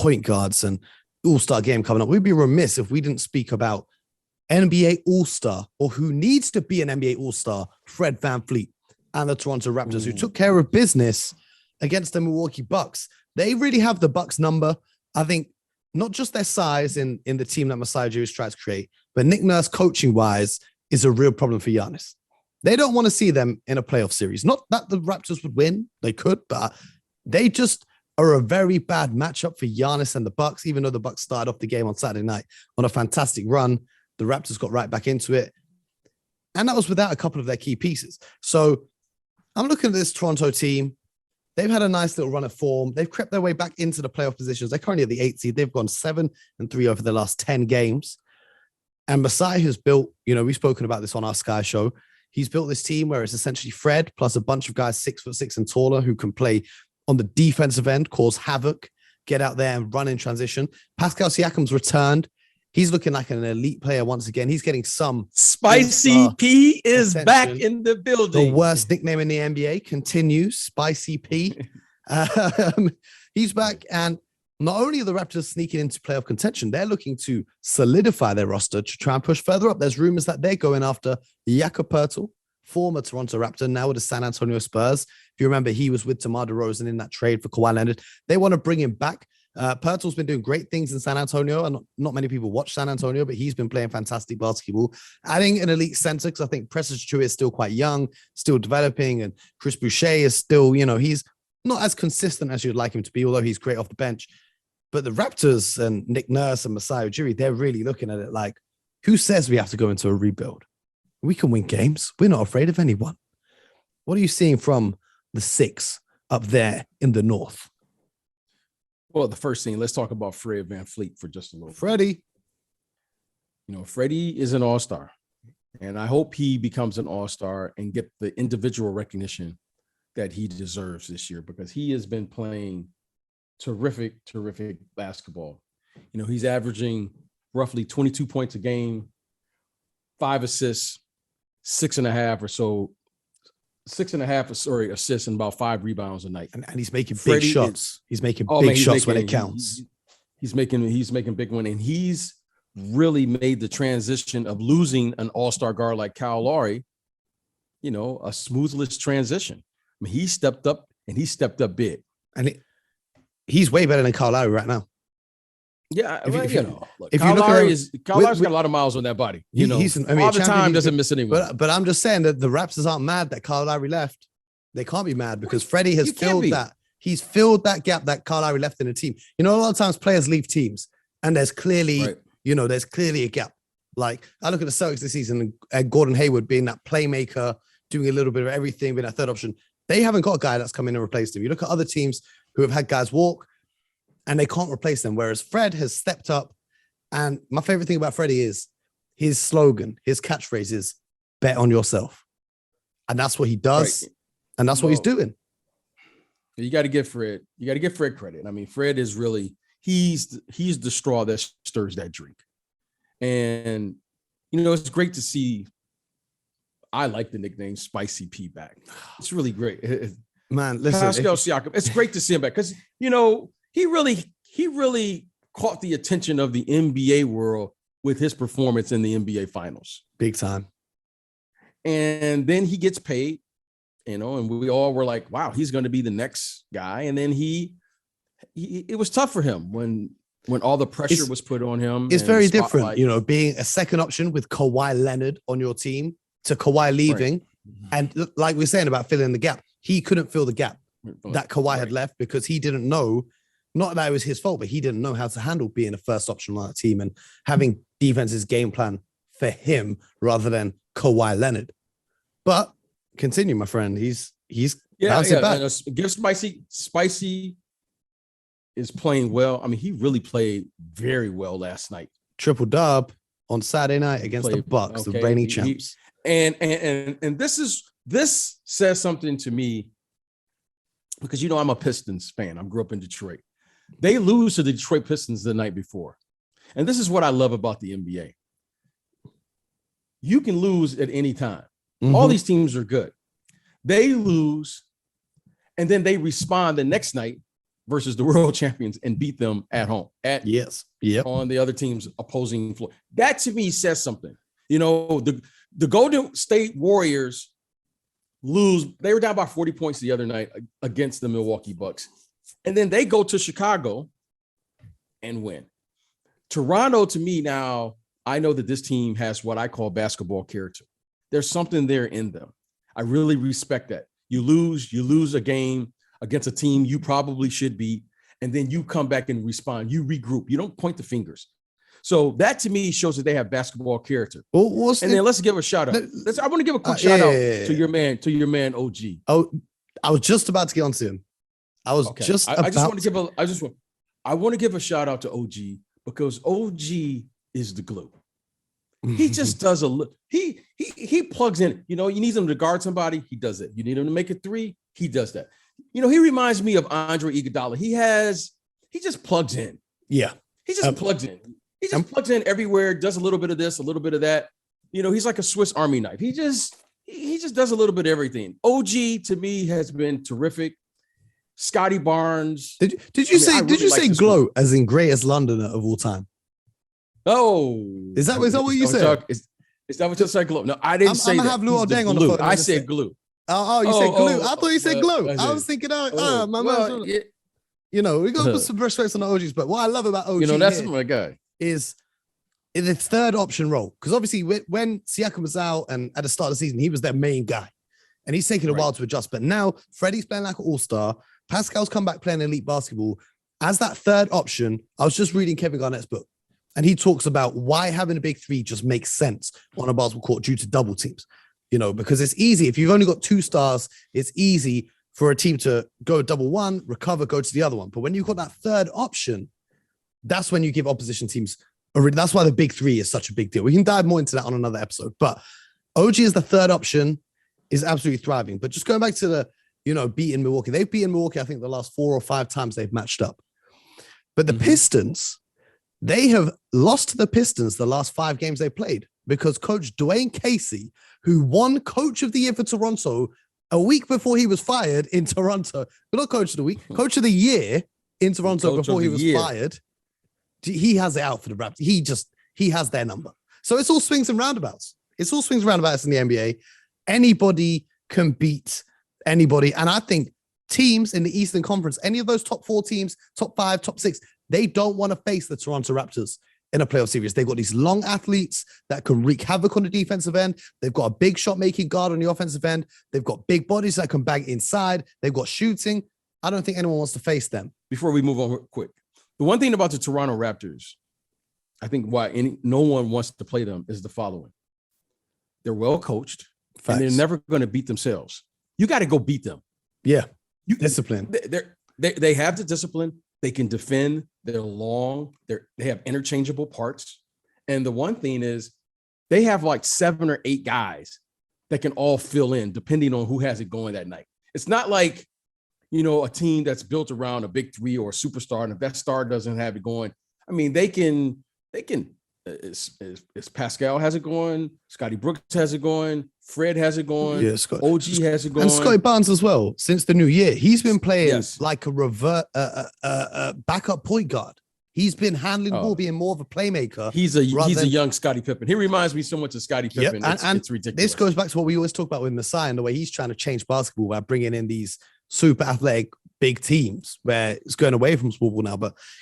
point guards and all-star game coming up. We'd be remiss if we didn't speak about NBA all-star, or who needs to be an NBA all-star, Fred VanVleet and the Toronto Raptors, who took care of business against the Milwaukee Bucks. They really have the Bucks number. I think not just their size in the team that Masai Ujiri tries to create, but Nick Nurse coaching-wise is a real problem for Giannis. They don't want to see them in a playoff series. Not that the Raptors would win. They could, but they just are a very bad matchup for Giannis and the Bucks, even though the Bucks started off the game on Saturday night on a fantastic run. The Raptors got right back into it. And that was without a couple of their key pieces. So I'm looking at this Toronto team. They've had a nice little run of form. They've crept their way back into the playoff positions. They're currently at the 8th seed. They've gone 7-3 over the last 10 games. And Masai has built, we've spoken about this on our Sky show. He's built this team where it's essentially Fred plus a bunch of guys 6'6" and taller who can play on the defensive end, cause havoc, get out there and run in transition. Pascal Siakam's returned. He's looking like an elite player once again. He's getting some Spicy P is attention. Back in the building. The worst nickname in the NBA continues, Spicy P. He's back, and not only are the Raptors sneaking into playoff contention, they're looking to solidify their roster to try and push further up. There's rumors that they're going after Jakob Poeltl, former Toronto Raptor, now with the San Antonio Spurs. If you remember, he was with DeMar DeRozan in that trade for Kawhi Leonard. They want to bring him back. Poeltl's been doing great things in San Antonio, and not many people watch San Antonio, but he's been playing fantastic basketball. Adding an elite center, because I think Precious Achiuwa is still quite young, still developing, and Chris Boucher is still, he's not as consistent as you'd like him to be, although he's great off the bench. But the Raptors and Nick Nurse and Masai Ujiri, they're really looking at it like, who says we have to go into a rebuild? We can win games. We're not afraid of anyone. What are you seeing from the 6 up there in the North? Well, the first thing, let's talk about Fred VanVleet for just a little bit. Freddie. Freddie is an all-star, and I hope he becomes an all-star and get the individual recognition that he deserves this year, because he has been playing terrific basketball. He's averaging roughly 22 points a game, 5 assists, 6.5 assists, and about 5 rebounds a night. And he's making big shots. He's making big shots when it counts. He's making big one, and he's really made the transition of losing an all-star guard like Kyle Lowry, a smoothless transition. I mean, he stepped up, and he stepped up big. And he's way better than Kyle Lowry right now. Yeah, Kyle Lowry's got a lot of miles on that body. He's all the time, doesn't miss anyone. But I'm just saying that the Raptors aren't mad that Kyle Lowry left. They can't be mad because Freddie has filled that. He's filled that gap that Kyle Lowry left in the team. A lot of times players leave teams, and there's clearly, there's clearly a gap. Like I look at the Celtics this season, and Gordon Hayward being that playmaker, doing a little bit of everything, being that third option. They haven't got a guy that's come in and replaced him. You look at other teams who have had guys walk, and they can't replace them. Whereas Fred has stepped up. And my favorite thing about Freddie is his slogan, his catchphrase is bet on yourself. And that's what he does. Right. And that's what he's doing. You got to give Fred credit. I mean, Fred is really, he's the straw that stirs that drink. And, it's great to see. I like the nickname Spicy P back. It's really great. Man, listen. Pascal Siakam, it's great to see him back because, he really caught the attention of the NBA world with his performance in the NBA Finals. Big time. And then he gets paid, and we all were like, wow, he's going to be the next guy. And then it was tough for him when all the pressure was put on him. It's very different, being a second option with Kawhi Leonard on your team to Kawhi leaving. Right. And like we were saying about filling the gap, he couldn't fill the gap that Kawhi had left because he didn't know. Not that it was his fault, but he didn't know how to handle being a first option on that team and having defense's game plan for him rather than Kawhi Leonard. But continue, my friend. He's bouncing back. Give Spicy is playing well. I mean, he really played very well last night. Triple dub on Saturday night against the Bucks, the reigning champs. And this says something to me because I'm a Pistons fan. I grew up in Detroit. They lose to the Detroit Pistons the night before. And this is what I love about the NBA. You can lose at any time. Mm-hmm. All these teams are good. They lose, and then they respond the next night versus the world champions and beat them at home on the other team's opposing floor. That to me says something. You know, the Golden State Warriors lose. They were down by 40 points the other night against the Milwaukee Bucks. And then they go to Chicago and win. Toronto, to me now, I know that this team has what I call basketball character. There's something there in them. I really respect that. You lose a game against a team you probably should beat, and then you come back and respond. You regroup. You don't point the fingers. So that to me shows that they have basketball character. Well, then let's give a shout out. I want to give a quick shout out to your man, OG. Oh, I was just about to get onto him. I want to give a shout out to OG because OG is the glue. He just does he plugs in. You know, you need him to guard somebody, he does it. You need him to make a three, he does that. You know, he reminds me of Andre Iguodala. He just plugs in. Yeah. He just plugs in. He just plugs in everywhere, does a little bit of this, a little bit of that. You know, he's like a Swiss Army knife. He just does a little bit of everything. OG to me has been terrific. Scotty Barnes. Did you say glow as in greatest Londoner of all time? Oh, is that what you said? Is that what you said? Glue? No, I didn't say that. I'm gonna have Luol Deng on the phone. I said glue. You said glue. I thought you said glow. I was thinking, you know, we got to put some respect on the OGs. But what I love about OG, you know, that's my guy, is in the third option role. Because obviously, when Siakam was out and at the start of the season, he was their main guy, and he's taken a while to adjust. But now Freddie's playing like an all-star. Pascal's come back playing elite basketball as that third option. I was just reading Kevin Garnett's book, and he talks about why having a big three just makes sense on a basketball court due to double teams. You know, because it's easy. If you've only got two stars, it's easy for a team to go double one, recover, go to the other one. But when you've got that third option, that's when you give opposition teams that's why the big three is such a big deal. We can dive more into that on another episode. But OG is the third option, is absolutely thriving. But just going back to the, you know, beating Milwaukee. They've beaten Milwaukee, I think, the last 4 or 5 times they've matched up. But the Pistons, they have lost to the Pistons the last 5 games they played because Coach Dwayne Casey, who won Coach of the Year for Toronto a week before he was fired in Toronto, but not Coach of the Week, Coach of the Year in Toronto before he was fired, he has it out for the Raptors. He has their number. So it's all swings and roundabouts. It's all swings and roundabouts in the NBA. Anybody can beat anybody. And I think teams in the Eastern Conference, any of those top 4 teams, top 5, top 6, they don't want to face the Toronto Raptors in a playoff series. They've got these long athletes that can wreak havoc on the defensive end. They've got a big shot-making guard on the offensive end. They've got big bodies that can bang inside. They've got shooting. I don't think anyone wants to face them. Before we move on quick, the one thing about the Toronto Raptors, I think why no one wants to play them is the following. They're well coached. Facts. And they're never going to beat themselves. You got to go beat them. Yeah. Discipline. They have the discipline. They can defend. They're long. They have interchangeable parts. And the one thing is they have like 7 or 8 guys that can all fill in depending on who has it going that night. It's not like, you know, a team that's built around a big three or a superstar. And if that star doesn't have it going, I mean, they can, Pascal has it going, Scotty Brooks has it going, Fred has it going, OG has it going, and Scotty Barnes as well. Since the new year, he's been playing like a backup point guard. He's been handling the ball, being more of a playmaker. He's a young Scottie Pippen. He reminds me so much of Scottie Pippen. It's ridiculous. This goes back to what we always talk about with Masai and the way he's trying to change basketball by bringing in these super athletic big teams where it's going away from small ball now. But